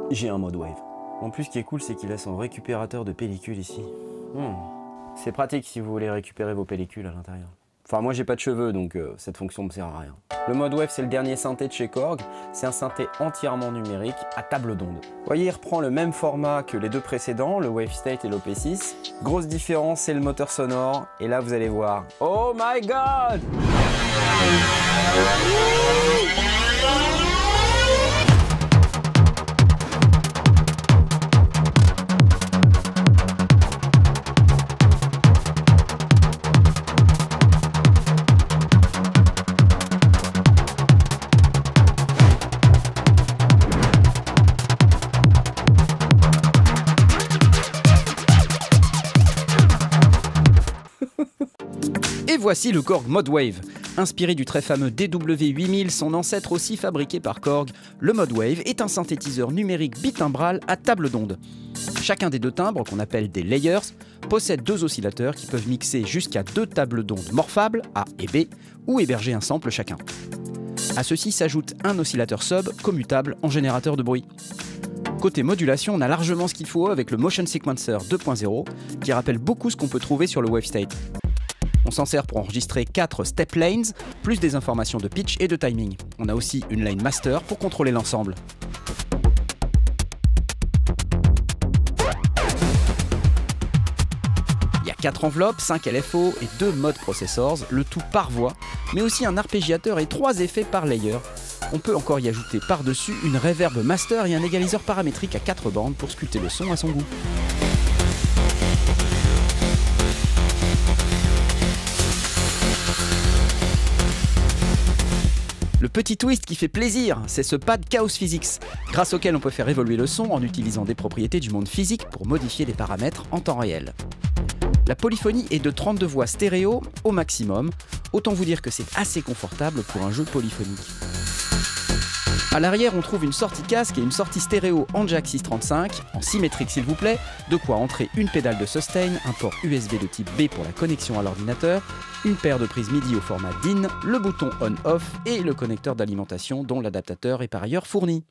J'ai un mode wave. En plus, ce qui est cool, c'est qu'il a son récupérateur de pellicule ici. C'est pratique si vous voulez récupérer vos pellicules à l'intérieur. Enfin, moi j'ai pas de cheveux, donc cette fonction me sert à rien. Le mode wave, c'est le dernier synthé de chez Korg. C'est un synthé entièrement numérique à table d'onde. Vous voyez, il reprend le même format que les deux précédents, le Wave State et l'OP6. Grosse différence, c'est le moteur sonore. Et là, vous allez voir. Oh my god! Et voici le Korg Mode Wave. Inspiré du très fameux DW8000, son ancêtre aussi fabriqué par Korg, le Mode Wave est un synthétiseur numérique bitimbral à table d'onde. Chacun des deux timbres, qu'on appelle des layers, possède deux oscillateurs qui peuvent mixer jusqu'à deux tables d'onde morphables, A et B, ou héberger un sample chacun. À ceci s'ajoute un oscillateur sub commutable en générateur de bruit. Côté modulation, on a largement ce qu'il faut avec le Motion Sequencer 2.0 qui rappelle beaucoup ce qu'on peut trouver sur le Wave State. On s'en sert pour enregistrer 4 step lanes, plus des informations de pitch et de timing. On a aussi une lane master pour contrôler l'ensemble. Il y a 4 enveloppes, 5 LFO et 2 mode processors, le tout par voix, mais aussi un arpégiateur et 3 effets par layer. On peut encore y ajouter par-dessus une reverb master et un égaliseur paramétrique à 4 bandes pour sculpter le son à son goût. Le petit twist qui fait plaisir, c'est ce pad Chaos Physics, grâce auquel on peut faire évoluer le son en utilisant des propriétés du monde physique pour modifier les paramètres en temps réel. La polyphonie est de 32 voix stéréo au maximum, autant vous dire que c'est assez confortable pour un jeu polyphonique. A l'arrière, on trouve une sortie casque et une sortie stéréo en jack 635, en symétrique s'il vous plaît, de quoi entrer une pédale de sustain, un port USB de type B pour la connexion à l'ordinateur, une paire de prises MIDI au format DIN, le bouton on-off et le connecteur d'alimentation dont l'adaptateur est par ailleurs fourni.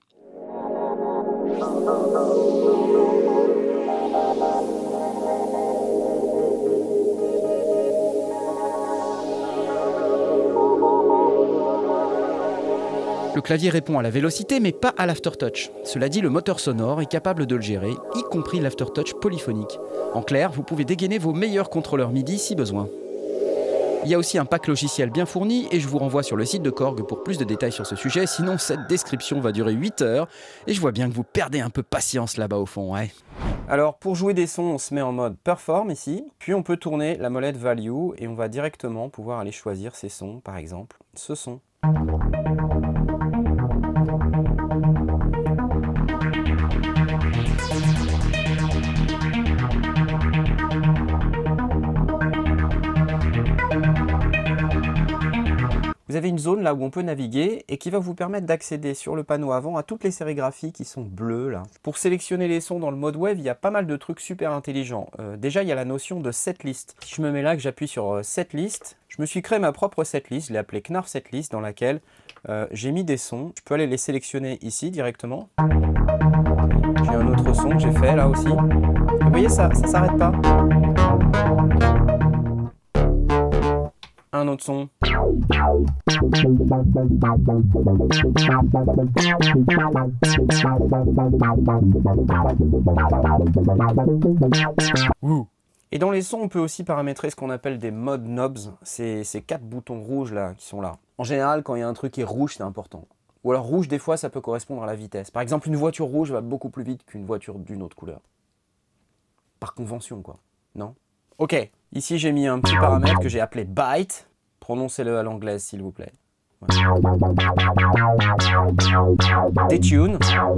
Le clavier répond à la vélocité mais pas à l'aftertouch. Cela dit, le moteur sonore est capable de le gérer, y compris l'aftertouch polyphonique. En clair, vous pouvez dégainer vos meilleurs contrôleurs MIDI si besoin. Il y a aussi un pack logiciel bien fourni et je vous renvoie sur le site de Korg pour plus de détails sur ce sujet, sinon cette description va durer 8 heures et je vois bien que vous perdez un peu patience là-bas au fond, ouais. Alors pour jouer des sons, on se met en mode Perform ici, puis on peut tourner la molette Value et on va directement pouvoir aller choisir ces sons, par exemple ce son. Vous avez une zone là où on peut naviguer et qui va vous permettre d'accéder sur le panneau avant à toutes les sérigraphies qui sont bleues là. Pour sélectionner les sons dans le mode wave, il y a pas mal de trucs super intelligents. Déjà, il y a la notion de setlist. Si je me mets là, que j'appuie sur setlist, je me suis créé ma propre setlist, je l'ai appelée Knarf Setlist, dans laquelle j'ai mis des sons. Je peux aller les sélectionner ici directement. J'ai un autre son que j'ai fait là aussi. Et vous voyez, ça s'arrête pas. Un autre son. Et dans les sons, on peut aussi paramétrer ce qu'on appelle des mode knobs. C'est ces 4 boutons rouges là qui sont là. En général, quand il y a un truc qui est rouge, c'est important. Ou alors rouge, des fois, ça peut correspondre à la vitesse. Par exemple, une voiture rouge va beaucoup plus vite qu'une voiture d'une autre couleur. Par convention, quoi. Non? Ok. Ici, j'ai mis un petit paramètre que j'ai appelé byte. Prononcez-le à l'anglaise, s'il vous plaît. Voilà. Detune. Thin.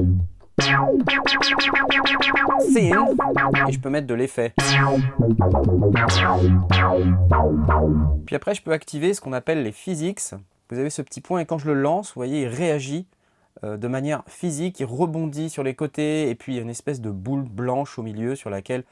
Et je peux mettre de l'effet. Puis après, je peux activer ce qu'on appelle les physics. Vous avez ce petit point et quand je le lance, vous voyez, il réagit de manière physique. Il rebondit sur les côtés et puis il y a une espèce de boule blanche au milieu sur laquelle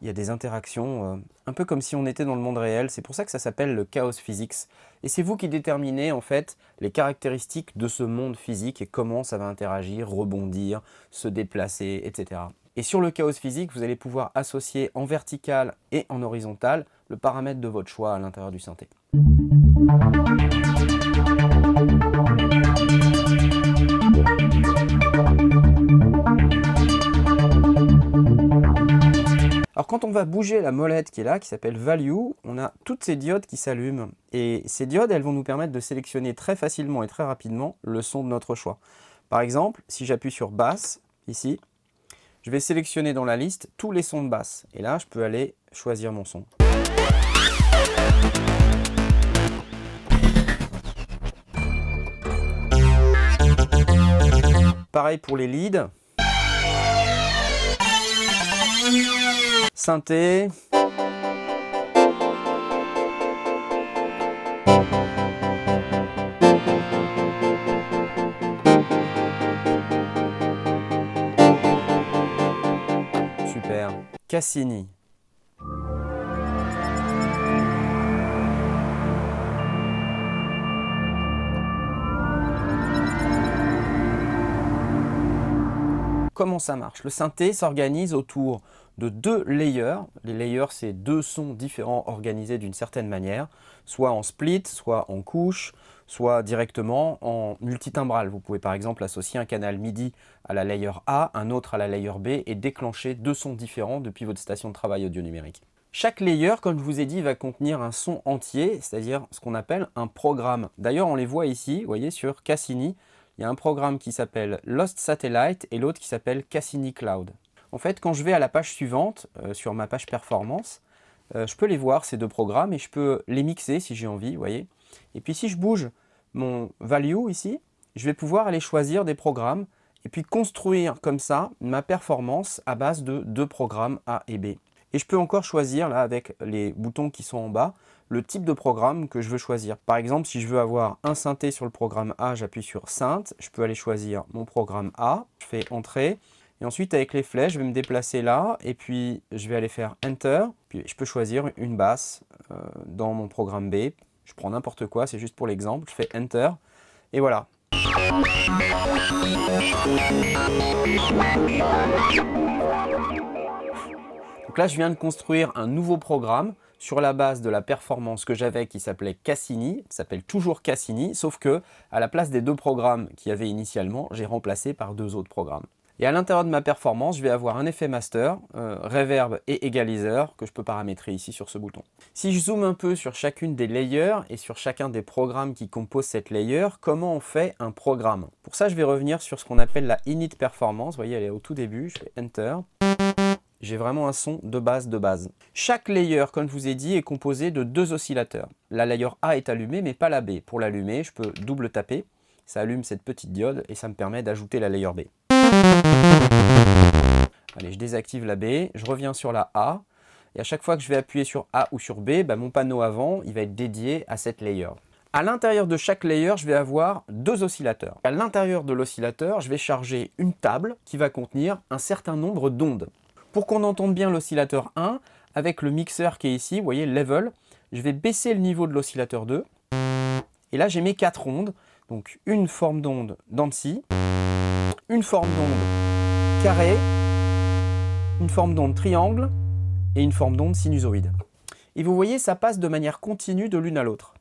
il y a des interactions, un peu comme si on était dans le monde réel. C'est pour ça que ça s'appelle le chaos physics. Et c'est vous qui déterminez en fait les caractéristiques de ce monde physique et comment ça va interagir, rebondir, se déplacer, etc. Et sur le chaos physique, vous allez pouvoir associer en vertical et en horizontal le paramètre de votre choix à l'intérieur du synthé. Alors quand on va bouger la molette qui est là, qui s'appelle Value, on a toutes ces diodes qui s'allument. Et ces diodes, elles vont nous permettre de sélectionner très facilement et très rapidement le son de notre choix. Par exemple, si j'appuie sur Basse, ici, je vais sélectionner dans la liste tous les sons de basse. Et là, je peux aller choisir mon son. Pareil pour les leads. Synthé. Super. Cassini. Comment ça marche? Le synthé s'organise autour de 2 layers. Les layers, c'est 2 sons différents organisés d'une certaine manière, soit en split, soit en couche, soit directement en multitimbral. Vous pouvez par exemple associer un canal MIDI à la layer A, un autre à la layer B et déclencher 2 sons différents depuis votre station de travail audio numérique. Chaque layer, comme je vous ai dit, va contenir un son entier, c'est-à-dire ce qu'on appelle un programme. D'ailleurs, on les voit ici, vous voyez, sur Cassini. Il y a un programme qui s'appelle Lost Satellite et l'autre qui s'appelle Cassini Cloud. En fait, quand je vais à la page suivante, sur ma page performance, je peux les voir, ces 2 programmes, et je peux les mixer si j'ai envie, vous voyez. Et puis si je bouge mon value ici, je vais pouvoir aller choisir des programmes et puis construire comme ça ma performance à base de 2 programmes A et B. Et je peux encore choisir, là, avec les boutons qui sont en bas, le type de programme que je veux choisir. Par exemple, si je veux avoir un synthé sur le programme A, j'appuie sur Synth, je peux aller choisir mon programme A, je fais Entrée, et ensuite avec les flèches, je vais me déplacer là, et puis je vais aller faire Enter, puis je peux choisir une basse dans mon programme B. Je prends n'importe quoi, c'est juste pour l'exemple, je fais Enter, et voilà. Donc là, je viens de construire un nouveau programme sur la base de la performance que j'avais qui s'appelait Cassini, s'appelle toujours Cassini, sauf que à la place des 2 programmes qu'il y avait initialement, j'ai remplacé par 2 autres programmes. Et à l'intérieur de ma performance, je vais avoir un effet master, reverb et égaliseur que je peux paramétrer ici sur ce bouton. Si je zoome un peu sur chacune des layers et sur chacun des programmes qui composent cette layer, comment on fait un programme? Pour ça, je vais revenir sur ce qu'on appelle la init performance. Vous voyez, elle est au tout début, je fais Enter. J'ai vraiment un son de base de base. Chaque layer, comme je vous ai dit, est composé de 2 oscillateurs. La layer A est allumée, mais pas la B. Pour l'allumer, je peux double taper. Ça allume cette petite diode et ça me permet d'ajouter la layer B. Allez, je désactive la B, je reviens sur la A. Et à chaque fois que je vais appuyer sur A ou sur B, mon panneau avant, il va être dédié à cette layer. À l'intérieur de chaque layer, je vais avoir 2 oscillateurs. À l'intérieur de l'oscillateur, je vais charger une table qui va contenir un certain nombre d'ondes. Pour qu'on entende bien l'oscillateur 1, avec le mixeur qui est ici, vous voyez, level, je vais baisser le niveau de l'oscillateur 2. Et là, j'ai mes 4 ondes. Donc, une forme d'onde dents de scie, une forme d'onde carré, une forme d'onde triangle et une forme d'onde sinusoïde. Et vous voyez, ça passe de manière continue de l'une à l'autre.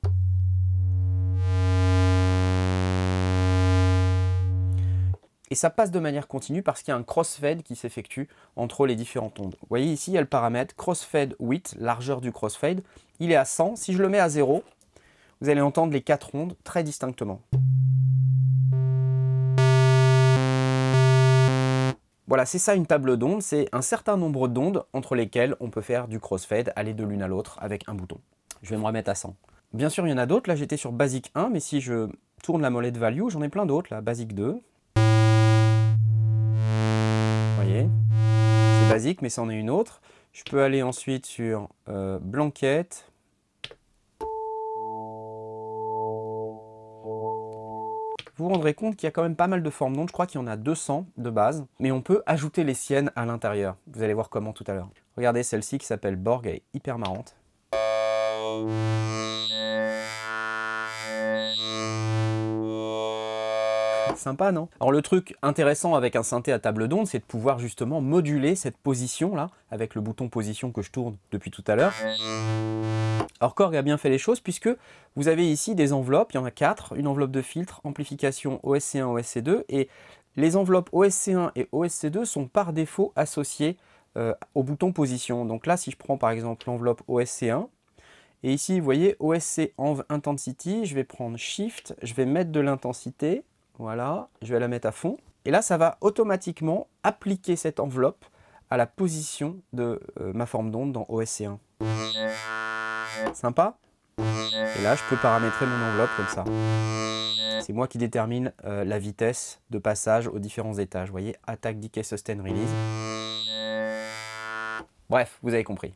Et ça passe de manière continue parce qu'il y a un crossfade qui s'effectue entre les différentes ondes. Vous voyez ici, il y a le paramètre crossfade width, largeur du crossfade. Il est à 100. Si je le mets à 0, vous allez entendre les 4 ondes très distinctement. Voilà, c'est ça une table d'ondes, c'est un certain nombre d'ondes entre lesquelles on peut faire du crossfade, aller de l'une à l'autre avec un bouton. Je vais me remettre à 100. Bien sûr, il y en a d'autres. Là, j'étais sur Basic 1, mais si je tourne la molette Value, j'en ai plein d'autres. Là, Basic 2. Vous voyez, c'est Basic, mais c'en est une autre. Je peux aller ensuite sur Blanquette. vous vous rendrez compte qu'il y a quand même pas mal de formes d'ondes. Je crois qu'il y en a 200 de base, mais on peut ajouter les siennes à l'intérieur. Vous allez voir comment tout à l'heure. Regardez celle-ci qui s'appelle Borg, elle est hyper marrante. Sympa, non? Alors le truc intéressant avec un synthé à table d'onde, c'est de pouvoir justement moduler cette position là, avec le bouton position que je tourne depuis tout à l'heure. Alors Korg a bien fait les choses puisque vous avez ici des enveloppes, il y en a 4, une enveloppe de filtre, amplification OSC1, OSC2, et les enveloppes OSC1 et OSC2 sont par défaut associées au bouton position. Donc là, si je prends par exemple l'enveloppe OSC1, et ici vous voyez OSC Env Intensity, je vais prendre Shift, je vais mettre de l'intensité, voilà, je vais la mettre à fond, et là ça va automatiquement appliquer cette enveloppe à la position de ma forme d'onde dans OSC1. Sympa? Et là, je peux paramétrer mon enveloppe comme ça. C'est moi qui détermine la vitesse de passage aux différents étages. Vous voyez, attaque, decay, sustain, release. Bref, vous avez compris.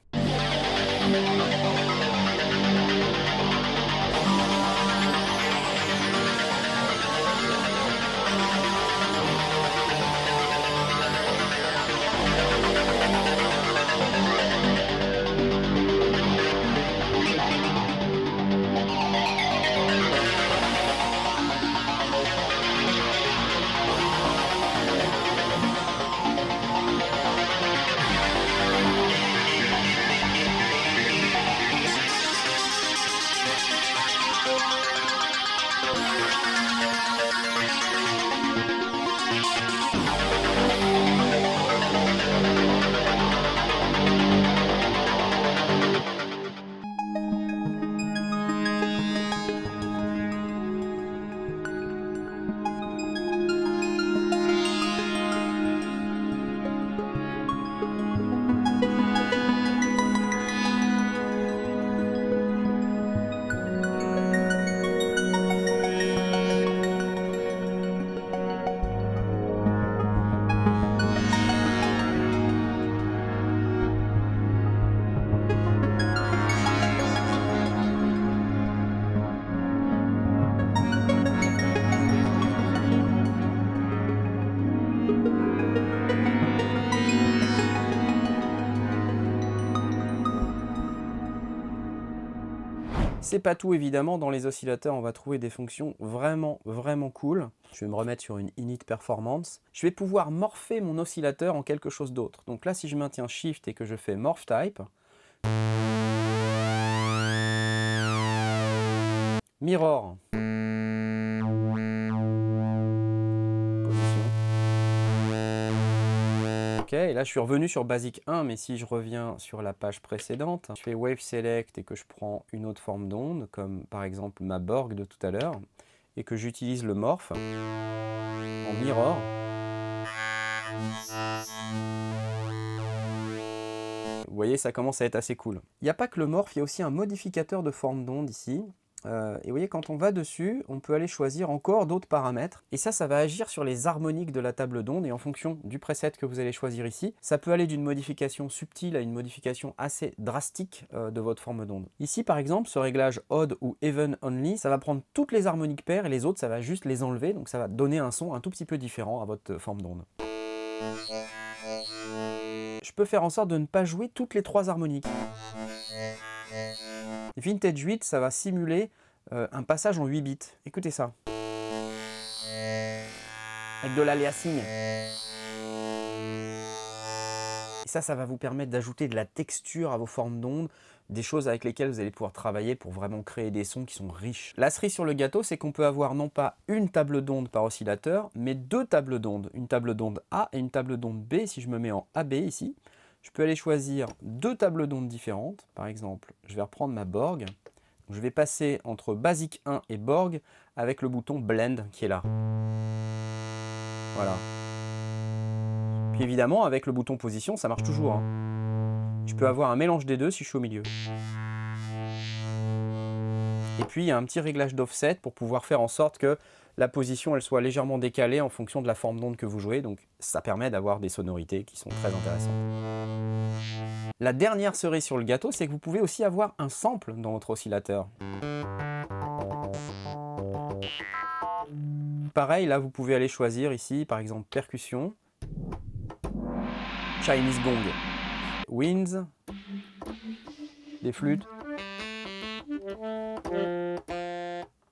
C'est pas tout évidemment, dans les oscillateurs on va trouver des fonctions vraiment cool. Je vais me remettre sur une init performance. Je vais pouvoir morpher mon oscillateur en quelque chose d'autre. Donc là si je maintiens Shift et que je fais Morph Type, Mirror, position. Ok, et là je suis revenu sur Basic 1, mais si je reviens sur la page précédente, je fais Wave Select et que je prends une autre forme d'onde, comme par exemple ma Borg de tout à l'heure, et que j'utilise le Morph en Mirror. Vous voyez, ça commence à être assez cool. Il n'y a pas que le Morph, il y a aussi un modificateur de forme d'onde ici. Et vous voyez, quand on va dessus, on peut aller choisir encore d'autres paramètres. Et ça va agir sur les harmoniques de la table d'onde. Et en fonction du preset que vous allez choisir ici, ça peut aller d'une modification subtile à une modification assez drastique de votre forme d'onde. Ici, par exemple, ce réglage Odd ou Even Only, ça va prendre toutes les harmoniques paires et les autres, ça va juste les enlever. Donc ça va donner un son un tout petit peu différent à votre forme d'onde. Je peux faire en sorte de ne pas jouer toutes les 3 harmoniques. Vintage 8, ça va simuler un passage en 8 bits. Écoutez ça. Avec de l'aliasing. Et ça va vous permettre d'ajouter de la texture à vos formes d'onde, des choses avec lesquelles vous allez pouvoir travailler pour vraiment créer des sons qui sont riches. La cerise sur le gâteau, c'est qu'on peut avoir non pas une table d'onde par oscillateur, mais 2 tables d'onde. Une table d'onde A et une table d'onde B. Si je me mets en AB ici, je peux aller choisir 2 tables d'onde différentes. Par exemple, je vais reprendre ma Borg. Je vais passer entre Basic 1 et Borg avec le bouton Blend qui est là. Voilà. Puis évidemment, avec le bouton Position, ça marche toujours, hein. Je peux avoir un mélange des deux si je suis au milieu. Et puis, il y a un petit réglage d'offset pour pouvoir faire en sorte que la position elle soit légèrement décalée en fonction de la forme d'onde que vous jouez. Donc, ça permet d'avoir des sonorités qui sont très intéressantes. La dernière cerise sur le gâteau, c'est que vous pouvez aussi avoir un sample dans votre oscillateur. pareil, là, vous pouvez aller choisir ici, par exemple, percussion, Chinese gong, winds, des flûtes.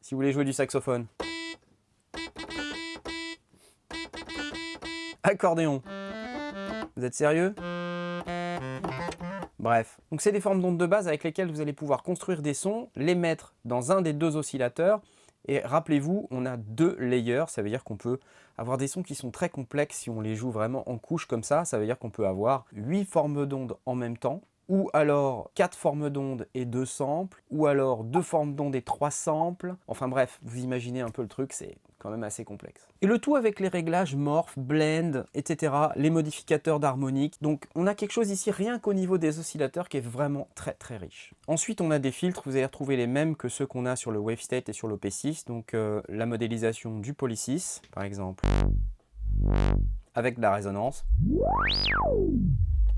Si vous voulez jouer du saxophone. Accordéon. Vous êtes sérieux? Bref, donc c'est des formes d'ondes de base avec lesquelles vous allez pouvoir construire des sons, les mettre dans un des deux oscillateurs. Et rappelez-vous, on a 2 layers, ça veut dire qu'on peut avoir des sons qui sont très complexes si on les joue vraiment en couches comme ça. Ça veut dire qu'on peut avoir 8 formes d'ondes en même temps, ou alors 4 formes d'ondes et 2 samples, ou alors 2 formes d'ondes et 3 samples. Enfin bref, vous imaginez un peu le truc, c'est quand même assez complexe. Et le tout avec les réglages morph, blend, etc., les modificateurs d'harmonique. Donc on a quelque chose ici rien qu'au niveau des oscillateurs qui est vraiment très très riche. Ensuite on a des filtres, vous allez retrouver les mêmes que ceux qu'on a sur le WaveState et sur l'OP6, donc la modélisation du Poly6 par exemple, avec de la résonance.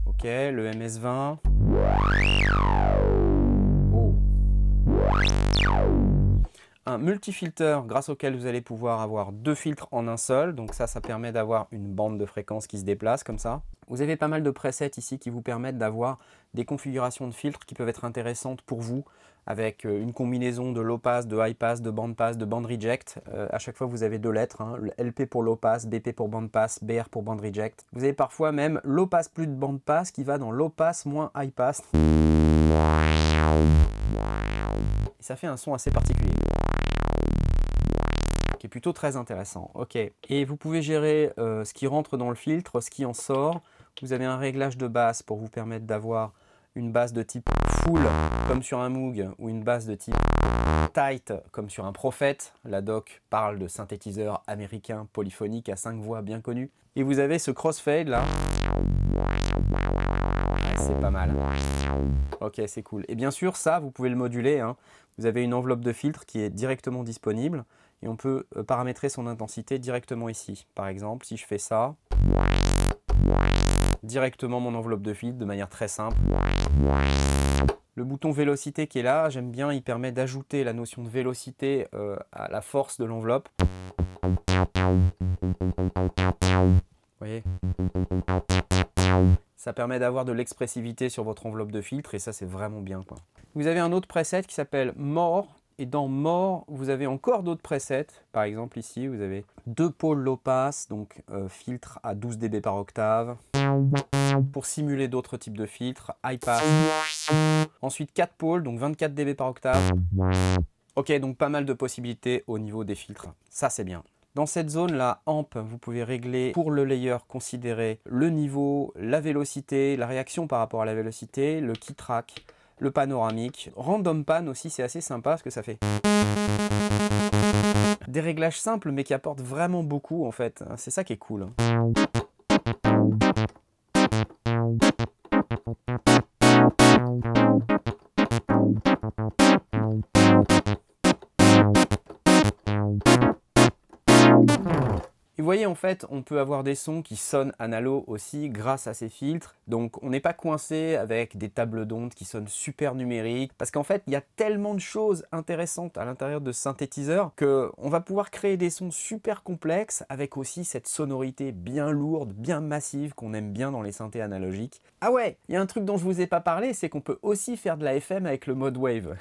Ok, le MS20. Oh. Un multifilter grâce auquel vous allez pouvoir avoir 2 filtres en un seul. Donc ça permet d'avoir une bande de fréquences qui se déplace comme ça. Vous avez pas mal de presets ici qui vous permettent d'avoir des configurations de filtres qui peuvent être intéressantes pour vous, avec une combinaison de low pass, de high pass, de band pass, de band reject. À chaque fois vous avez 2 lettres, hein, le LP pour low pass, BP pour band pass, BR pour band reject. Vous avez parfois même low pass plus de band pass qui va dans low pass moins high pass. Et ça fait un son assez particulier, qui est plutôt très intéressant. Ok. Et vous pouvez gérer ce qui rentre dans le filtre, ce qui en sort. Vous avez un réglage de basse pour vous permettre d'avoir une basse de type full comme sur un Moog ou une basse de type tight comme sur un Prophet. La doc parle de synthétiseur américain polyphonique à 5 voix bien connu. Et vous avez ce crossfade là. Ouais, c'est pas mal. Ok, c'est cool. Et bien sûr, ça, vous pouvez le moduler, hein. Vous avez une enveloppe de filtre qui est directement disponible et on peut paramétrer son intensité directement ici. Par exemple, si je fais ça, directement mon enveloppe de filtre de manière très simple. Le bouton vélocité qui est là, j'aime bien, il permet d'ajouter la notion de vélocité à la force de l'enveloppe. Vous voyez ? Ça permet d'avoir de l'expressivité sur votre enveloppe de filtre et ça c'est vraiment bien, quoi. Vous avez un autre preset qui s'appelle More et dans More vous avez encore d'autres presets. Par exemple ici vous avez 2 pôles low pass, donc filtre à 12 dB par octave pour simuler d'autres types de filtres, high pass. Ensuite 4 pôles, donc 24 dB par octave. Ok, donc pas mal de possibilités au niveau des filtres, ça c'est bien. Dans cette zone-là, amp, vous pouvez régler pour le layer considéré le niveau, la vélocité, la réaction par rapport à la vélocité, le key track, le panoramique. Random pan aussi, c'est assez sympa parce que ça fait des réglages simples mais qui apportent vraiment beaucoup en fait. C'est ça qui est cool. Et vous voyez, en fait, on peut avoir des sons qui sonnent analo aussi grâce à ces filtres. Donc, on n'est pas coincé avec des tables d'ondes qui sonnent super numériques. Parce qu'en fait, il y a tellement de choses intéressantes à l'intérieur de ce synthétiseur qu'on va pouvoir créer des sons super complexes avec aussi cette sonorité bien lourde, bien massive qu'on aime bien dans les synthés analogiques. Ah ouais, il y a un truc dont je vous ai pas parlé, c'est qu'on peut aussi faire de la FM avec le mode Wave.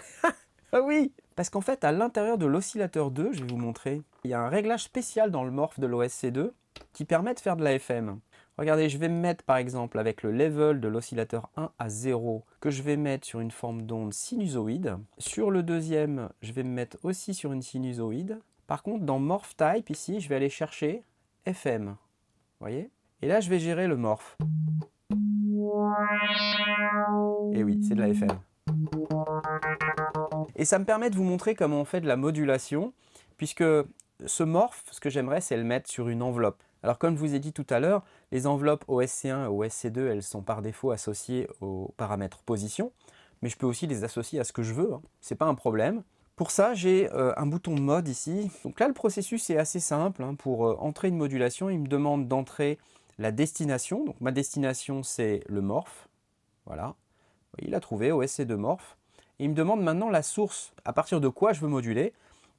Ah oui! Parce qu'en fait, à l'intérieur de l'oscillateur 2, je vais vous montrer, il y a un réglage spécial dans le morph de l'OSC2 qui permet de faire de la FM. Regardez, je vais me mettre par exemple avec le level de l'oscillateur 1 à 0 que je vais mettre sur une forme d'onde sinusoïde. Sur le deuxième, je vais me mettre aussi sur une sinusoïde. Par contre, dans Morph Type, ici, je vais aller chercher FM. Vous voyez? Et là, je vais gérer le morph. Et oui, c'est de la FM. Et ça me permet de vous montrer comment on fait de la modulation, puisque ce morph, ce que j'aimerais, c'est le mettre sur une enveloppe. Alors comme je vous ai dit tout à l'heure, les enveloppes OSC1 et OSC2, elles sont par défaut associées aux paramètres position, mais je peux aussi les associer à ce que je veux, hein. C'est pas un problème. Pour ça, j'ai un bouton mode ici. Donc là, le processus est assez simple, hein. Pour entrer une modulation, il me demande d'entrer la destination. Donc ma destination, c'est le morph. Voilà. Il a trouvé OSC2 morph. Et il me demande maintenant la source, à partir de quoi je veux moduler.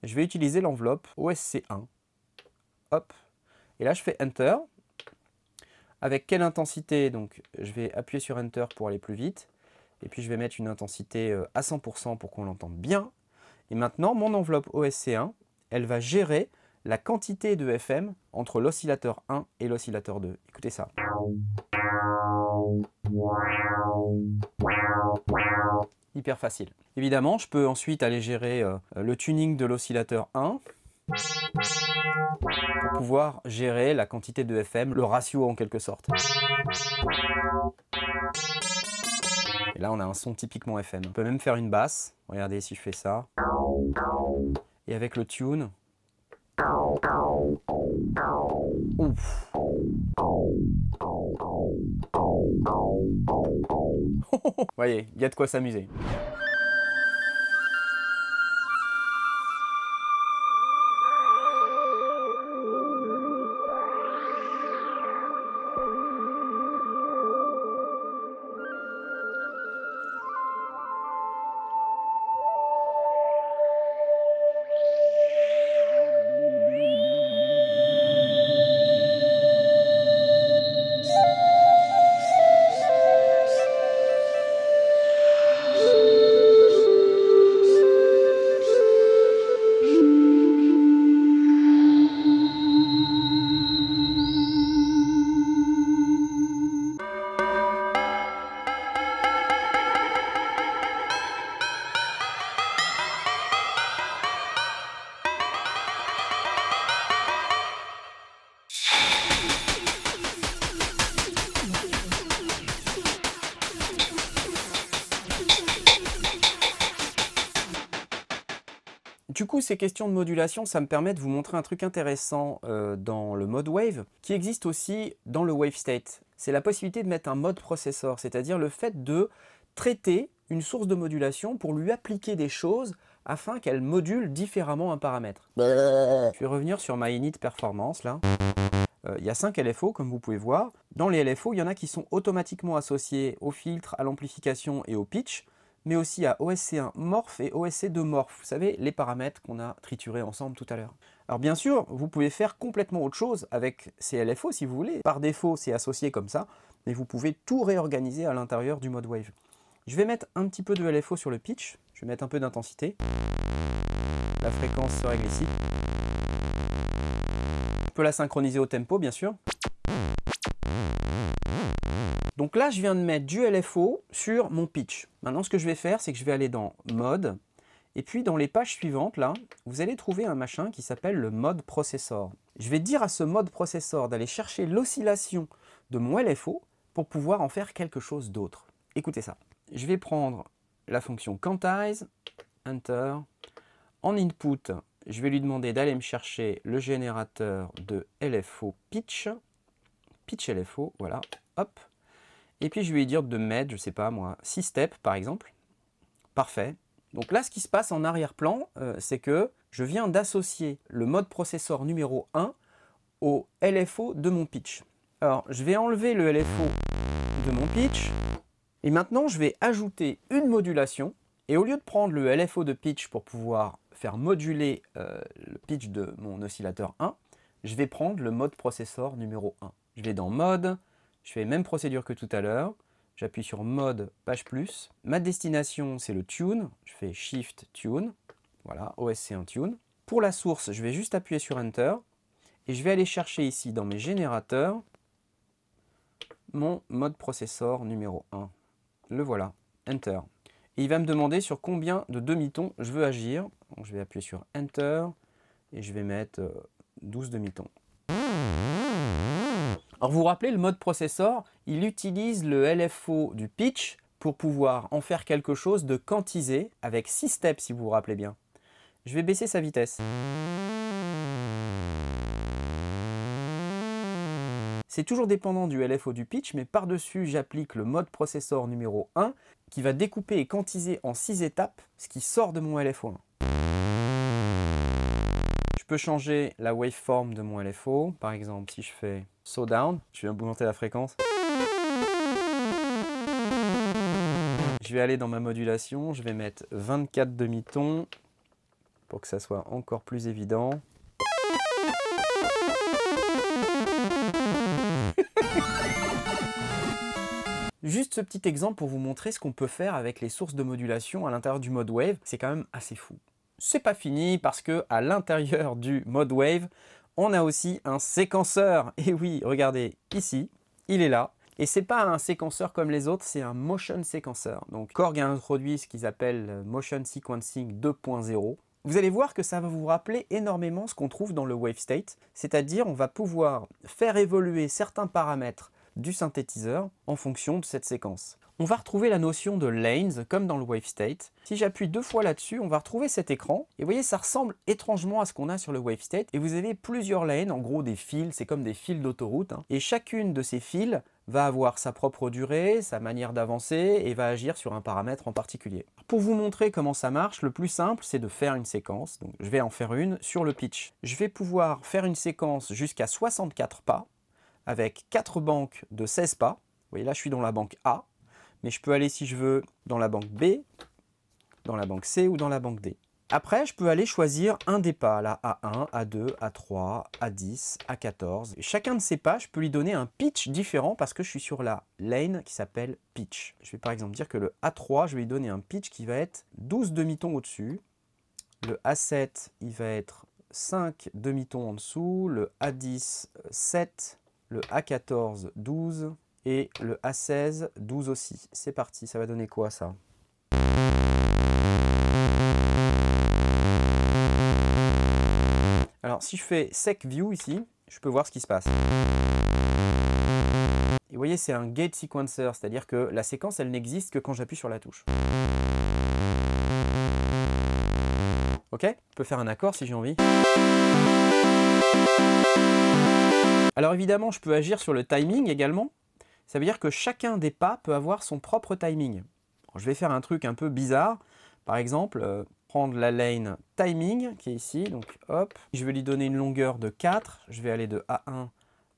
Je vais utiliser l'enveloppe OSC1. hop. Et là, je fais Enter. Avec quelle intensité? Donc, je vais appuyer sur Enter pour aller plus vite. Et puis, je vais mettre une intensité à 100% pour qu'on l'entende bien. Et maintenant, mon enveloppe OSC1, elle va gérer la quantité de FM entre l'oscillateur 1 et l'oscillateur 2. Écoutez ça. Hyper facile. Évidemment, je peux ensuite aller gérer le tuning de l'oscillateur 1 pour pouvoir gérer la quantité de FM, le ratio en quelque sorte. Et là, on a un son typiquement FM. On peut même faire une basse. Regardez si je fais ça. Et avec le tune. Ouf. Vous voyez, il y a de quoi s'amuser. Du coup, ces questions de modulation, ça me permet de vous montrer un truc intéressant dans le mode Wave, qui existe aussi dans le Wave State. C'est la possibilité de mettre un mode processor, c'est-à-dire le fait de traiter une source de modulation pour lui appliquer des choses afin qu'elle module différemment un paramètre. Je vais revenir sur ma init performance, là. Il y a 5 LFO, comme vous pouvez voir. Dans les LFO, il y en a qui sont automatiquement associés au filtre, à l'amplification et au pitch, mais aussi à OSC1 morph et OSC2 morph. Vous savez, les paramètres qu'on a triturés ensemble tout à l'heure. Alors bien sûr, vous pouvez faire complètement autre chose avec ces LFO si vous voulez. Par défaut, c'est associé comme ça, mais vous pouvez tout réorganiser à l'intérieur du mode Wave. Je vais mettre un petit peu de LFO sur le pitch. Je vais mettre un peu d'intensité. La fréquence se règle ici. On peut la synchroniser au tempo, bien sûr. Donc là, je viens de mettre du LFO sur mon pitch. Maintenant, ce que je vais faire, c'est que je vais aller dans Mode. Et puis, dans les pages suivantes, là, vous allez trouver un machin qui s'appelle le mode processor. Je vais dire à ce mode processor d'aller chercher l'oscillation de mon LFO pour pouvoir en faire quelque chose d'autre. Écoutez ça. Je vais prendre la fonction quantize, Enter. En input, je vais lui demander d'aller me chercher le générateur de LFO pitch. Pitch LFO, voilà, hop. Et puis je vais lui dire de mettre, je sais pas moi, 6 steps par exemple. Parfait. Donc là, ce qui se passe en arrière-plan, c'est que je viens d'associer le mode processor numéro 1 au LFO de mon pitch. Alors, je vais enlever le LFO de mon pitch. Et maintenant, je vais ajouter une modulation. Et au lieu de prendre le LFO de pitch pour pouvoir faire moduler le pitch de mon oscillateur 1, je vais prendre le mode processor numéro 1. Je vais dans Mode. Je fais la même procédure que tout à l'heure. J'appuie sur Mode, Page Plus. Ma destination, c'est le Tune. Je fais Shift Tune. Voilà, OSC1 Tune. Pour la source, je vais juste appuyer sur Enter. Et je vais aller chercher ici dans mes générateurs mon mode processor numéro 1. Le voilà, Enter. Et il va me demander sur combien de demi-tons je veux agir. Donc je vais appuyer sur Enter. Et je vais mettre 12 demi-tons. Alors vous vous rappelez, le mode processor, il utilise le LFO du pitch pour pouvoir en faire quelque chose de quantisé avec 6 steps si vous vous rappelez bien. Je vais baisser sa vitesse. C'est toujours dépendant du LFO du pitch, mais par-dessus j'applique le mode processor numéro 1 qui va découper et quantiser en 6 étapes ce qui sort de mon LFO 1. Je peux changer la waveform de mon LFO. Par exemple, si je fais slow down, je vais augmenter la fréquence. Je vais aller dans ma modulation, je vais mettre 24 demi-tons pour que ça soit encore plus évident. Juste ce petit exemple pour vous montrer ce qu'on peut faire avec les sources de modulation à l'intérieur du mode Wave, c'est quand même assez fou. C'est pas fini parce que à l'intérieur du mode Wave, on a aussi un séquenceur. Et oui, regardez, ici, il est là. Et c'est pas un séquenceur comme les autres, c'est un motion séquenceur. Donc Korg a introduit ce qu'ils appellent Motion Sequencing 2.0. Vous allez voir que ça va vous rappeler énormément ce qu'on trouve dans le Wave State, c'est-à-dire on va pouvoir faire évoluer certains paramètres du synthétiseur en fonction de cette séquence. On va retrouver la notion de lanes comme dans le Wave State. Si j'appuie 2 fois là-dessus, on va retrouver cet écran. Et vous voyez, ça ressemble étrangement à ce qu'on a sur le Wave State. Et vous avez plusieurs lanes, en gros des fils, c'est comme des fils d'autoroute. Et chacune de ces fils va avoir sa propre durée, sa manière d'avancer et va agir sur un paramètre en particulier. Pour vous montrer comment ça marche, le plus simple, c'est de faire une séquence. Donc je vais en faire une sur le pitch. Je vais pouvoir faire une séquence jusqu'à 64 pas avec 4 banques de 16 pas. Vous voyez, là, je suis dans la banque A. Mais je peux aller, si je veux, dans la banque B, dans la banque C ou dans la banque D. Après, je peux aller choisir un des pas, là, A1, A2, A3, A10, A14. Et chacun de ces pas, je peux lui donner un pitch différent parce que je suis sur la lane qui s'appelle pitch. Je vais par exemple dire que le A3, je vais lui donner un pitch qui va être 12 demi-tons au-dessus. Le A7, il va être 5 demi-tons en dessous. Le A10, 7. Le A14, 12. Et le A16, 12 aussi. C'est parti, ça va donner quoi ça? Alors si je fais Sec View ici, je peux voir ce qui se passe. Et vous voyez, c'est un gate sequencer, c'est-à-dire que la séquence, elle n'existe que quand j'appuie sur la touche. Ok? Je peux faire un accord si j'ai envie. Alors évidemment, je peux agir sur le timing également. Ça veut dire que chacun des pas peut avoir son propre timing. Alors, je vais faire un truc un peu bizarre. Par exemple, prendre la lane timing qui est ici. Donc hop, je vais lui donner une longueur de 4. Je vais aller de A1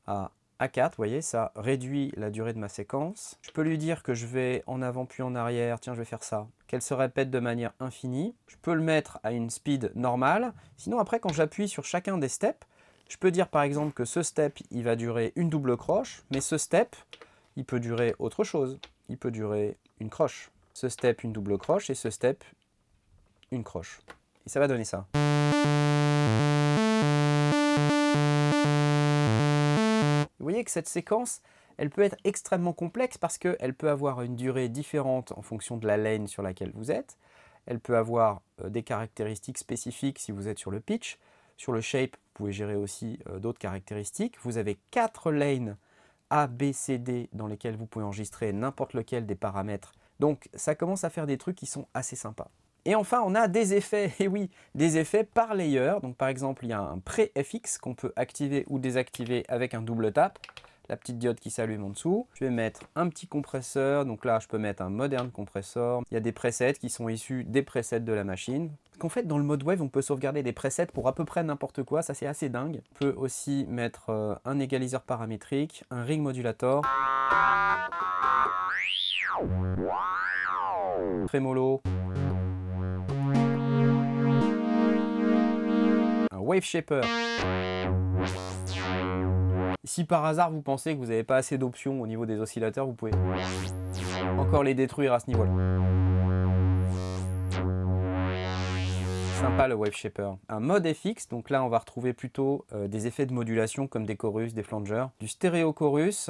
à A4. Vous voyez, ça réduit la durée de ma séquence. Je peux lui dire que je vais en avant puis en arrière. Tiens, je vais faire ça. Qu'elle se répète de manière infinie. Je peux le mettre à une speed normale. Sinon, après, quand j'appuie sur chacun des steps, je peux dire par exemple que ce step, il va durer une double croche. Mais ce step, il peut durer autre chose. Il peut durer une croche. Ce step, une double croche, et ce step, une croche. Et ça va donner ça. Vous voyez que cette séquence, elle peut être extrêmement complexe parce qu'elle peut avoir une durée différente en fonction de la lane sur laquelle vous êtes. Elle peut avoir des caractéristiques spécifiques si vous êtes sur le pitch. Sur le shape, vous pouvez gérer aussi d'autres caractéristiques. Vous avez 4 lanes A, B, C, D dans lesquels vous pouvez enregistrer n'importe lequel des paramètres. Donc ça commence à faire des trucs qui sont assez sympas. Et enfin, on a des effets, et oui, des effets par layer. Donc par exemple, il y a un pré-FX qu'on peut activer ou désactiver avec un double tap. La petite diode qui s'allume en dessous. Je vais mettre un petit compresseur. Donc là, je peux mettre un moderne compresseur. Il y a des presets qui sont issus des presets de la machine. Qu'en fait, dans le mode Wave, on peut sauvegarder des presets pour à peu près n'importe quoi. Ça, c'est assez dingue. On peut aussi mettre un égaliseur paramétrique, un ring modulator, trémolo, un wave shaper. Si par hasard vous pensez que vous n'avez pas assez d'options au niveau des oscillateurs, vous pouvez encore les détruire à ce niveau-là. Sympa le wave shaper. Un mode FX, donc là on va retrouver plutôt des effets de modulation comme des chorus, des flangers, du stéréo chorus.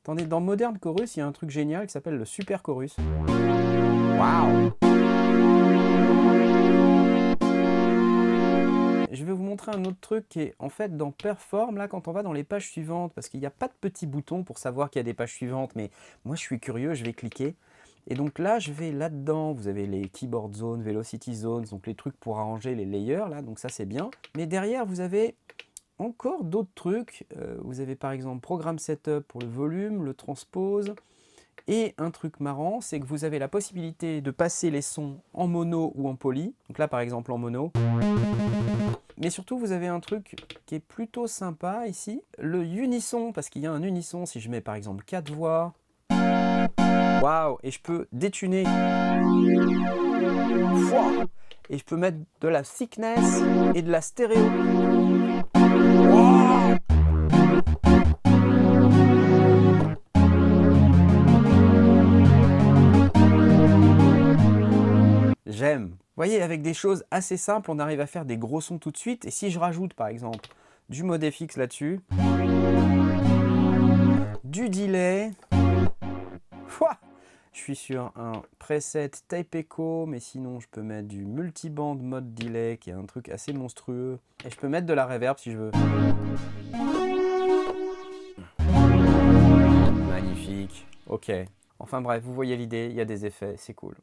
Attendez, dans Modern Chorus, il y a un truc génial qui s'appelle le super chorus. Waouh! Je vais vous montrer un autre truc qui est en fait dans Perform, là quand on va dans les pages suivantes, parce qu'il n'y a pas de petit bouton pour savoir qu'il y a des pages suivantes, mais moi je suis curieux, je vais cliquer. Et donc là, je vais là-dedans, vous avez les keyboard zones, velocity zones, donc les trucs pour arranger les layers, là, donc ça c'est bien. Mais derrière, vous avez encore d'autres trucs. Vous avez par exemple programme setup pour le volume, le transpose. Et un truc marrant, c'est que vous avez la possibilité de passer les sons en mono ou en poly. Donc là, par exemple, en mono. Mais surtout, vous avez un truc qui est plutôt sympa ici. Le unisson, parce qu'il y a un unisson. Si je mets par exemple 4 voix. Waouh! Et je peux détuner. Et je peux mettre de la thickness et de la stéréo. Wow! j'aime. Vous voyez, avec des choses assez simples, on arrive à faire des gros sons tout de suite. Et si je rajoute par exemple du mode FX là-dessus, du delay, ouah, je suis sur un preset Type Echo, mais sinon je peux mettre du multiband mode delay qui est un truc assez monstrueux. Et je peux mettre de la reverb si je veux. Magnifique. Ok. Enfin bref, vous voyez l'idée, il y a des effets, c'est cool.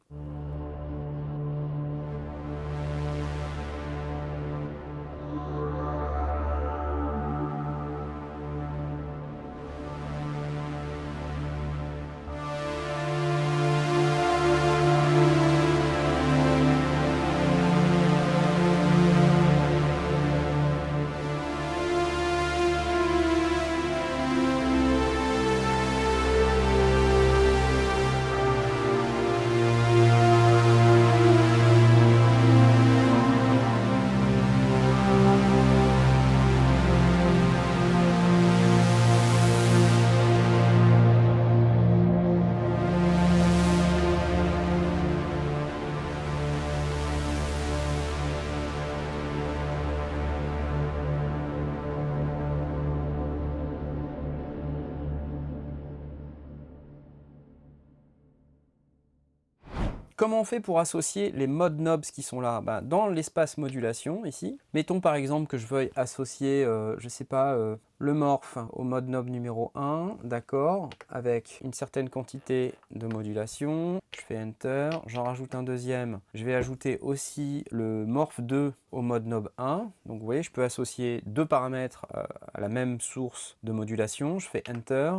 Comment on fait pour associer les modes knobs qui sont là? Dans l'espace modulation ici, mettons par exemple que je veuille associer, je sais pas, le morph au mode knob numéro 1, d'accord, avec une certaine quantité de modulation. Je fais Enter, j'en rajoute un deuxième. Je vais ajouter aussi le morph 2 au mode knob 1. Donc vous voyez, je peux associer deux paramètres à la même source de modulation. Je fais Enter,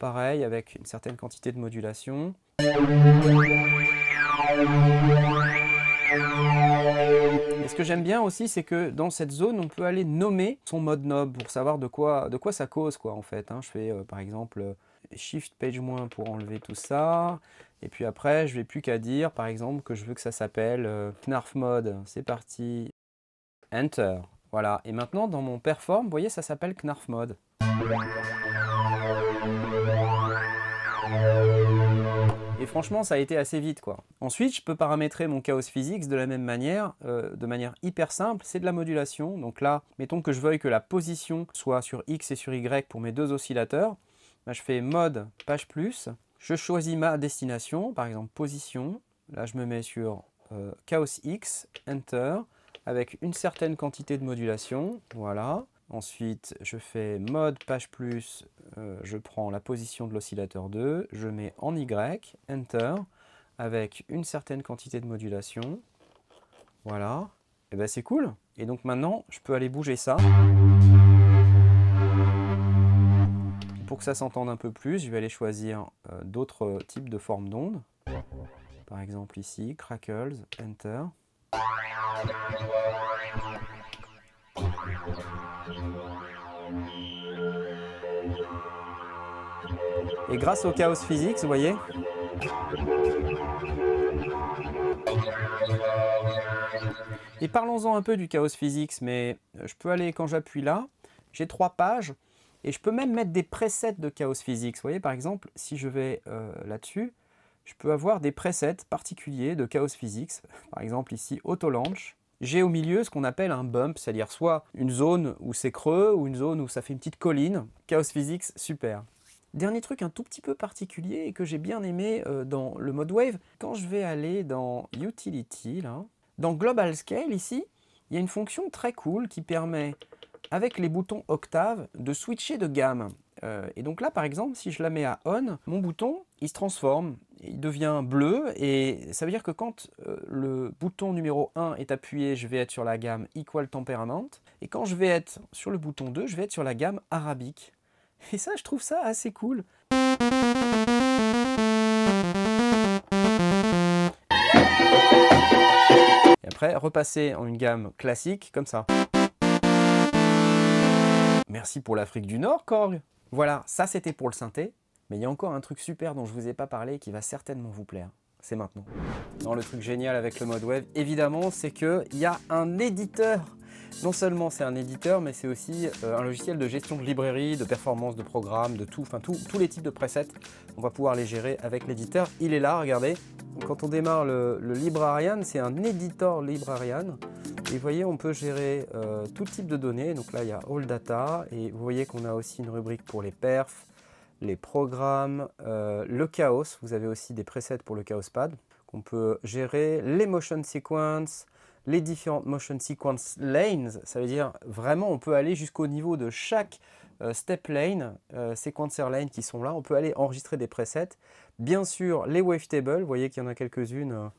pareil avec une certaine quantité de modulation. Et ce que j'aime bien aussi, c'est que dans cette zone, on peut aller nommer son mode knob pour savoir de quoi ça cause, quoi, en fait. Je fais par exemple Shift Page- pour enlever tout ça. Et puis après, je n'ai plus qu'à dire, par exemple, que je veux que ça s'appelle Knarf Mode. C'est parti. Enter. Voilà. Et maintenant, dans mon Perform, vous voyez, ça s'appelle Knarf Mode. Et franchement, ça a été assez vite, quoi. Ensuite, je peux paramétrer mon Chaos Physics de la même manière, de manière hyper simple, c'est de la modulation. Donc là, mettons que je veuille que la position soit sur X et sur Y pour mes deux oscillateurs. Je fais mode page plus, je choisis ma destination, par exemple position. Là, je me mets sur Chaos X, Enter, avec une certaine quantité de modulation, voilà. Ensuite, je fais mode page plus, je prends la position de l'oscillateur 2, je mets en Y, Enter, avec une certaine quantité de modulation. Voilà. Et ben c'est cool. Et donc maintenant, je peux aller bouger ça. Pour que ça s'entende un peu plus, je vais aller choisir d'autres types de formes d'ondes. Par exemple ici, Crackles, Enter. Et grâce au Chaos Physics, vous voyez, et parlons-en un peu du Chaos Physics, mais je peux aller, quand j'appuie là, j'ai 3 pages, et je peux même mettre des presets de Chaos Physics. Vous voyez, par exemple, si je vais là-dessus, je peux avoir des presets particuliers de Chaos Physics. Par exemple ici, Auto Launch. J'ai au milieu ce qu'on appelle un bump, c'est-à-dire soit une zone où c'est creux, ou une zone où ça fait une petite colline. Chaos Physics, super. Dernier truc un tout petit peu particulier et que j'ai bien aimé dans le mode Wave, quand je vais aller dans Utility, là, dans Global Scale ici, il y a une fonction très cool qui permet, avec les boutons octave, de switcher de gamme. Et donc là, par exemple, si je la mets à On, mon bouton, il se transforme, il devient bleu, et ça veut dire que quand le bouton numéro 1 est appuyé, je vais être sur la gamme Equal Temperament, et quand je vais être sur le bouton 2, je vais être sur la gamme Arabique. Et ça, je trouve ça assez cool. Et après, repasser en une gamme classique, comme ça. Merci pour l'Afrique du Nord, Korg. Voilà, ça c'était pour le synthé. Mais il y a encore un truc super dont je ne vous ai pas parlé qui va certainement vous plaire. C'est maintenant. Non, le truc génial avec le mode Wave, évidemment, c'est qu'il y a un éditeur. Non seulement c'est un éditeur, mais c'est aussi un logiciel de gestion de librairie, de performance, de programme, de tout, enfin tous les types de presets. On va pouvoir les gérer avec l'éditeur. Il est là, regardez. Quand on démarre le Librarian, c'est un éditeur Librarian. Et vous voyez, on peut gérer tout type de données. Donc là, il y a All Data. Et vous voyez qu'on a aussi une rubrique pour les perfs, les programmes, le chaos. Vous avez aussi des presets pour le chaos pad. On peut gérer les motion sequence, les différentes motion sequence lanes. Ça veut dire vraiment, on peut aller jusqu'au niveau de chaque step lane, sequencer lane qui sont là. On peut aller enregistrer des presets. Bien sûr, les wavetables. Vous voyez qu'il y en a quelques-unes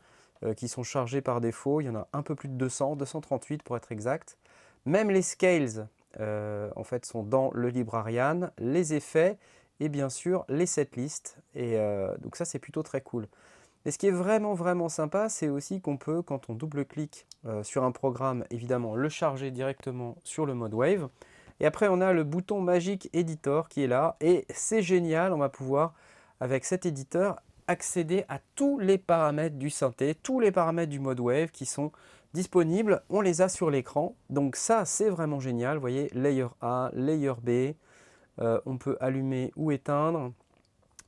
qui sont chargées par défaut. Il y en a un peu plus de 200, 238 pour être exact. Même les scales, en fait, sont dans le Librarian. Les effets et bien sûr les setlists. Et donc ça, c'est plutôt très cool. Et ce qui est vraiment sympa, c'est aussi qu'on peut, quand on double-clique sur un programme, évidemment, le charger directement sur le mode Wave. Et après, on a le bouton magique Editor qui est là. Et c'est génial, on va pouvoir, avec cet éditeur, accéder à tous les paramètres du synthé, tous les paramètres du mode Wave qui sont disponibles. On les a sur l'écran. Donc ça, c'est vraiment génial. Vous voyez, Layer A, Layer B. On peut allumer ou éteindre.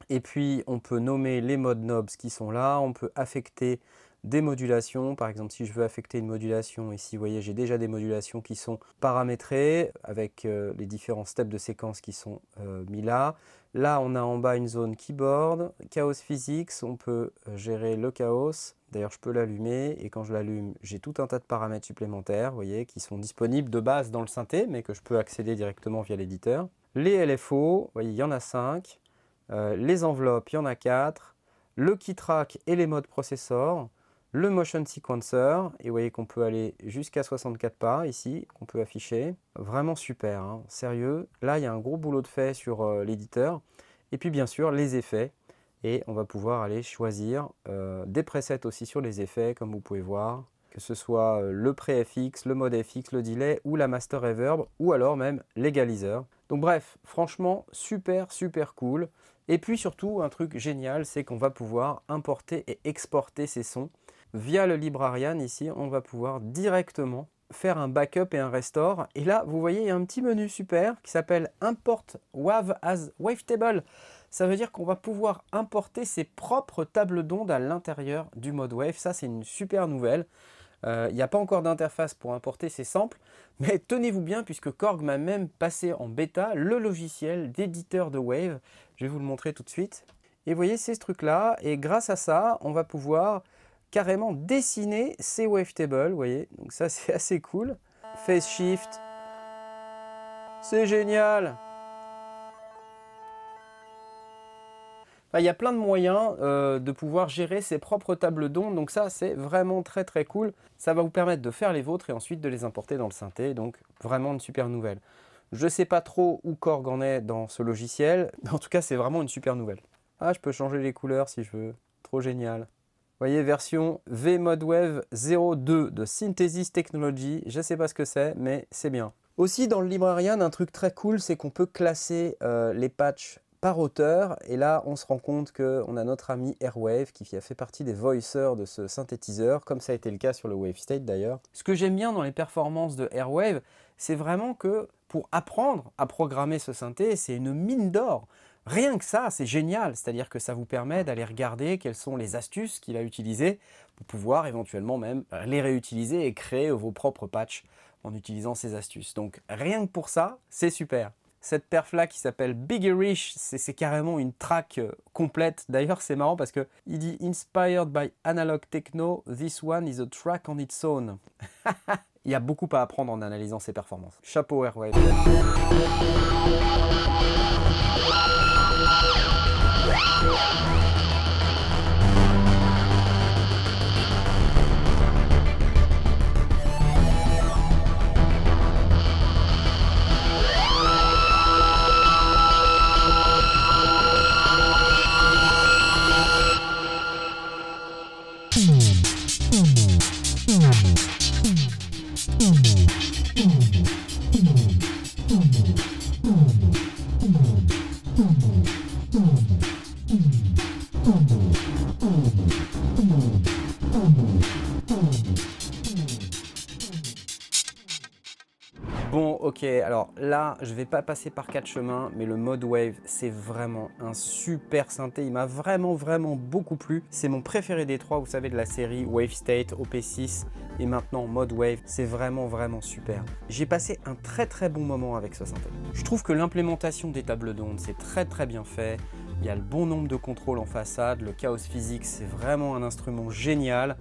Et puis, on peut nommer les modes knobs qui sont là. On peut affecter des modulations. Par exemple, si je veux affecter une modulation, ici, vous voyez, j'ai déjà des modulations qui sont paramétrées avec les différents steps de séquence qui sont mis là. Là, on a en bas une zone keyboard, chaos physics. On peut gérer le chaos. D'ailleurs, je peux l'allumer. Et quand je l'allume, j'ai tout un tas de paramètres supplémentaires, vous voyez, qui sont disponibles de base dans le synthé, mais que je peux accéder directement via l'éditeur. Les LFO, vous voyez, il y en a 5. Les enveloppes, il y en a 4, le key track et les modes processor, le motion sequencer, et vous voyez qu'on peut aller jusqu'à 64 pas ici, qu'on peut afficher. Vraiment super, hein, sérieux. Là, il y a un gros boulot de fait sur l'éditeur. Et puis bien sûr, les effets. Et on va pouvoir aller choisir des presets aussi sur les effets, comme vous pouvez voir. Que ce soit le pré-FX, le mode FX, le delay ou la master reverb, ou alors même l'égaliseur. Donc bref, franchement, super cool. Et puis surtout, un truc génial, c'est qu'on va pouvoir importer et exporter ces sons. Via le Librarian, ici, on va pouvoir directement faire un backup et un restore. Et là, vous voyez, il y a un petit menu super qui s'appelle Import WAV as Wavetable. Ça veut dire qu'on va pouvoir importer ses propres tables d'ondes à l'intérieur du mode Wave. Ça, c'est une super nouvelle. Il n'y a pas encore d'interface pour importer ces samples, mais tenez-vous bien puisque Korg m'a même passé en bêta le logiciel d'éditeur de Wave. Je vais vous le montrer tout de suite. Et vous voyez, c'est ce truc-là, et grâce à ça, on va pouvoir carrément dessiner ces wavetables, vous voyez. Donc ça, c'est assez cool. Phase shift, c'est génial. Enfin, il y a plein de moyens de pouvoir gérer ses propres tables d'ondes, donc ça c'est vraiment très cool. Ça va vous permettre de faire les vôtres et ensuite de les importer dans le synthé, donc vraiment une super nouvelle. Je ne sais pas trop où Korg en est dans ce logiciel, mais en tout cas c'est vraiment une super nouvelle. Ah, je peux changer les couleurs si je veux, trop génial. Vous voyez, version VModWave 0.2 de Synthesis Technology, je ne sais pas ce que c'est, mais c'est bien. Aussi dans le Librarian, un truc très cool, c'est qu'on peut classer les patchs par auteur, et là on se rend compte qu'on a notre ami Airwave qui a fait partie des voiceurs de ce synthétiseur, comme ça a été le cas sur le WaveState d'ailleurs. Ce que j'aime bien dans les performances de Airwave, c'est vraiment que pour apprendre à programmer ce synthé, c'est une mine d'or. Rien que ça, c'est génial, c'est-à-dire que ça vous permet d'aller regarder quelles sont les astuces qu'il a utilisées pour pouvoir éventuellement même les réutiliser et créer vos propres patchs en utilisant ces astuces. Donc rien que pour ça, c'est super. Cette perf-là qui s'appelle Biggerish, c'est carrément une track complète. D'ailleurs, c'est marrant parce qu'il dit « Inspired by analog techno, this one is a track on its own ». Il y a beaucoup à apprendre en analysant ses performances. Chapeau Airwave. Alors là, je vais pas passer par 4 chemins, mais le Modwave, c'est vraiment un super synthé. Il m'a vraiment beaucoup plu. C'est mon préféré des trois, vous savez, de la série Wave State, OP6 et maintenant Modwave. C'est vraiment super. J'ai passé un très bon moment avec ce synthé. Je trouve que l'implémentation des tables d'ondes, c'est très bien fait. Il y a le bon nombre de contrôles en façade. Le Chaos Physics, c'est vraiment un instrument génial.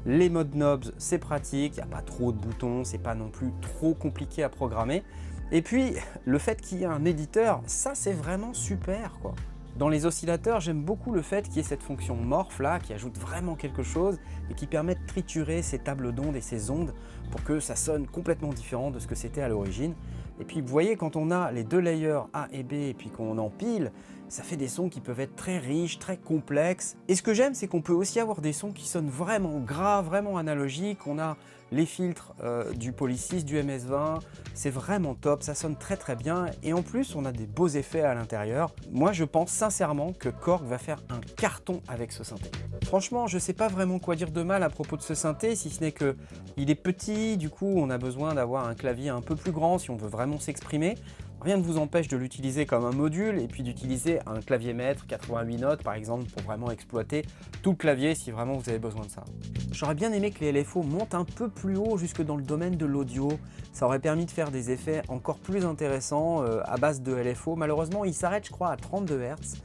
Les mode knobs, c'est pratique, il n'y a pas trop de boutons, c'est pas non plus trop compliqué à programmer. Et puis, le fait qu'il y ait un éditeur, ça c'est vraiment super quoi. Dans les oscillateurs, j'aime beaucoup le fait qu'il y ait cette fonction morph là, qui ajoute vraiment quelque chose et qui permet de triturer ces tables d'ondes et ces ondes pour que ça sonne complètement différent de ce que c'était à l'origine. Et puis vous voyez, quand on a les deux layers A et B et puis qu'on empile, ça fait des sons qui peuvent être très riches, très complexes. Et ce que j'aime, c'est qu'on peut aussi avoir des sons qui sonnent vraiment gras, vraiment analogiques. On a les filtres du Polysys, du MS-20, c'est vraiment top, ça sonne très bien. Et en plus, on a des beaux effets à l'intérieur. Moi, je pense sincèrement que Korg va faire un carton avec ce synthé. Franchement, je sais pas vraiment quoi dire de mal à propos de ce synthé, si ce n'est que il est petit, du coup, on a besoin d'avoir un clavier un peu plus grand si on veut vraiment s'exprimer. Rien ne vous empêche de l'utiliser comme un module et puis d'utiliser un clavier maître 88 notes par exemple pour vraiment exploiter tout le clavier si vraiment vous avez besoin de ça. J'aurais bien aimé que les LFO montent un peu plus haut jusque dans le domaine de l'audio. Ça aurait permis de faire des effets encore plus intéressants à base de LFO. Malheureusement, il s'arrête je crois à 32 Hz.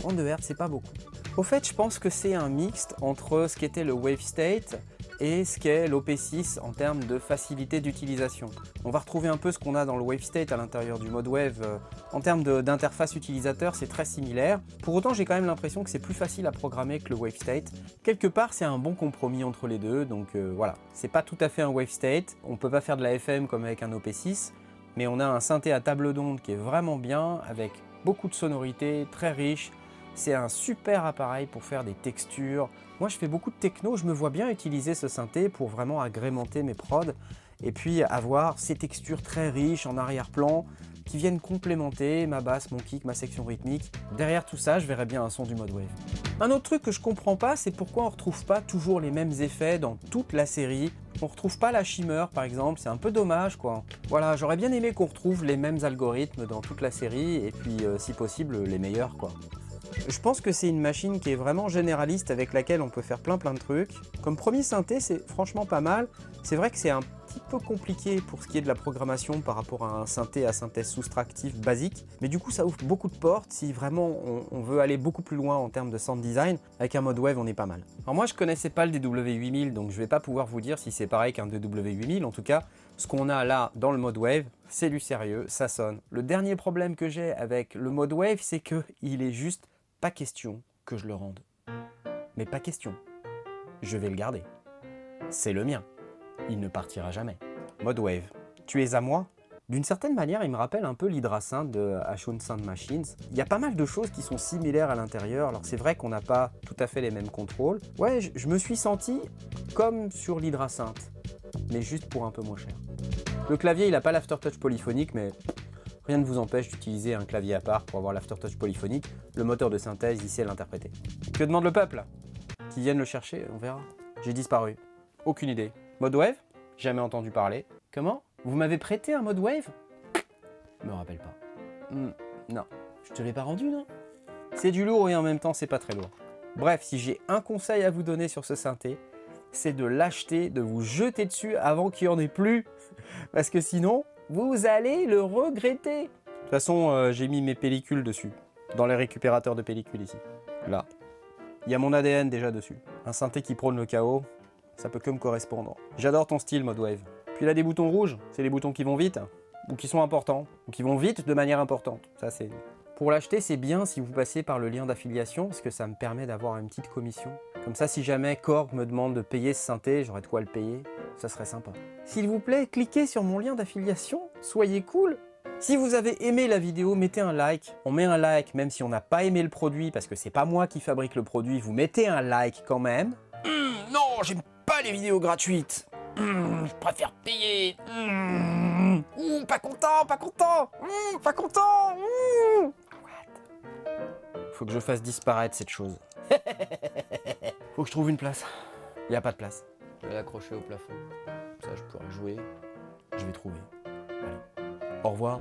32 Hz, c'est pas beaucoup. Au fait, je pense que c'est un mixte entre ce qu'était le Wave State et ce qu'est l'OP6 en termes de facilité d'utilisation. On va retrouver un peu ce qu'on a dans le Wave State à l'intérieur du Modwave. En termes d'interface utilisateur, c'est très similaire. Pour autant, j'ai quand même l'impression que c'est plus facile à programmer que le Wave State. Quelque part, c'est un bon compromis entre les deux, donc voilà. C'est pas tout à fait un Wave State, on peut pas faire de la FM comme avec un OP6, mais on a un synthé à table d'onde qui est vraiment bien, avec beaucoup de sonorités, très riche. C'est un super appareil pour faire des textures. Moi, je fais beaucoup de techno, je me vois bien utiliser ce synthé pour vraiment agrémenter mes prods et puis avoir ces textures très riches en arrière-plan qui viennent complémenter ma basse, mon kick, ma section rythmique. Derrière tout ça, je verrais bien un son du Modwave. Un autre truc que je comprends pas, c'est pourquoi on retrouve pas toujours les mêmes effets dans toute la série. On retrouve pas la shimmer par exemple, c'est un peu dommage quoi. Voilà, j'aurais bien aimé qu'on retrouve les mêmes algorithmes dans toute la série et puis si possible les meilleurs quoi. Je pense que c'est une machine qui est vraiment généraliste avec laquelle on peut faire plein de trucs. Comme premier synthé, c'est franchement pas mal. C'est vrai que c'est un petit peu compliqué pour ce qui est de la programmation par rapport à un synthé à synthèse soustractive basique. Mais du coup, ça ouvre beaucoup de portes si vraiment on veut aller beaucoup plus loin en termes de sound design. Avec un Modwave, on est pas mal. Alors moi, je connaissais pas le DW8000, donc je vais pas pouvoir vous dire si c'est pareil qu'un DW8000. En tout cas, ce qu'on a là dans le Modwave, c'est du sérieux, ça sonne. Le dernier problème que j'ai avec le Modwave, c'est qu'il est juste pas question que je le rende. Mais pas question. Je vais le garder. C'est le mien. Il ne partira jamais. Modwave, tu es à moi? D'une certaine manière, il me rappelle un peu l'Hydrasynth de Ashun Sound Machines. Il y a pas mal de choses qui sont similaires à l'intérieur. Alors c'est vrai qu'on n'a pas tout à fait les mêmes contrôles. Ouais, je me suis senti comme sur l'Hydrasynth, mais juste pour un peu moins cher. Le clavier, il n'a pas l'aftertouch polyphonique, mais rien ne vous empêche d'utiliser un clavier à part pour avoir l'aftertouch polyphonique. Le moteur de synthèse, il sait l'interpréter. Que demande le peuple? Qu'ils viennent le chercher, on verra. J'ai disparu. Aucune idée. Modwave? Jamais entendu parler. Comment? Vous m'avez prêté un Modwave? Je me rappelle pas. Non. Je te l'ai pas rendu, non? C'est du lourd et en même temps, c'est pas très lourd. Bref, si j'ai un conseil à vous donner sur ce synthé, c'est de l'acheter, de vous jeter dessus avant qu'il n'y en ait plus. Parce que sinon, vous allez le regretter. De toute façon, j'ai mis mes pellicules dessus. Dans les récupérateurs de pellicules ici. Là. Il y a mon ADN déjà dessus. Un synthé qui prône le chaos, ça peut que me correspondre. J'adore ton style, Modwave. Puis il a des boutons rouges. C'est les boutons qui vont vite, ou qui sont importants, ou qui vont vite de manière importante. Ça, c'est... Pour l'acheter, c'est bien si vous passez par le lien d'affiliation, parce que ça me permet d'avoir une petite commission. Comme ça, si jamais Korg me demande de payer ce synthé, j'aurais de quoi le payer. Ça serait sympa. S'il vous plaît, cliquez sur mon lien d'affiliation. Soyez cool. Si vous avez aimé la vidéo, mettez un like. On met un like même si on n'a pas aimé le produit, parce que c'est pas moi qui fabrique le produit. Vous mettez un like quand même. Non, j'aime pas les vidéos gratuites. Je préfère payer. Pas content, pas content. Pas content. Faut que je fasse disparaître cette chose. Faut que je trouve une place. Il n'y a pas de place. Je vais l'accrocher au plafond. Ça, je pourrais jouer. Je vais trouver. Allez. Au revoir.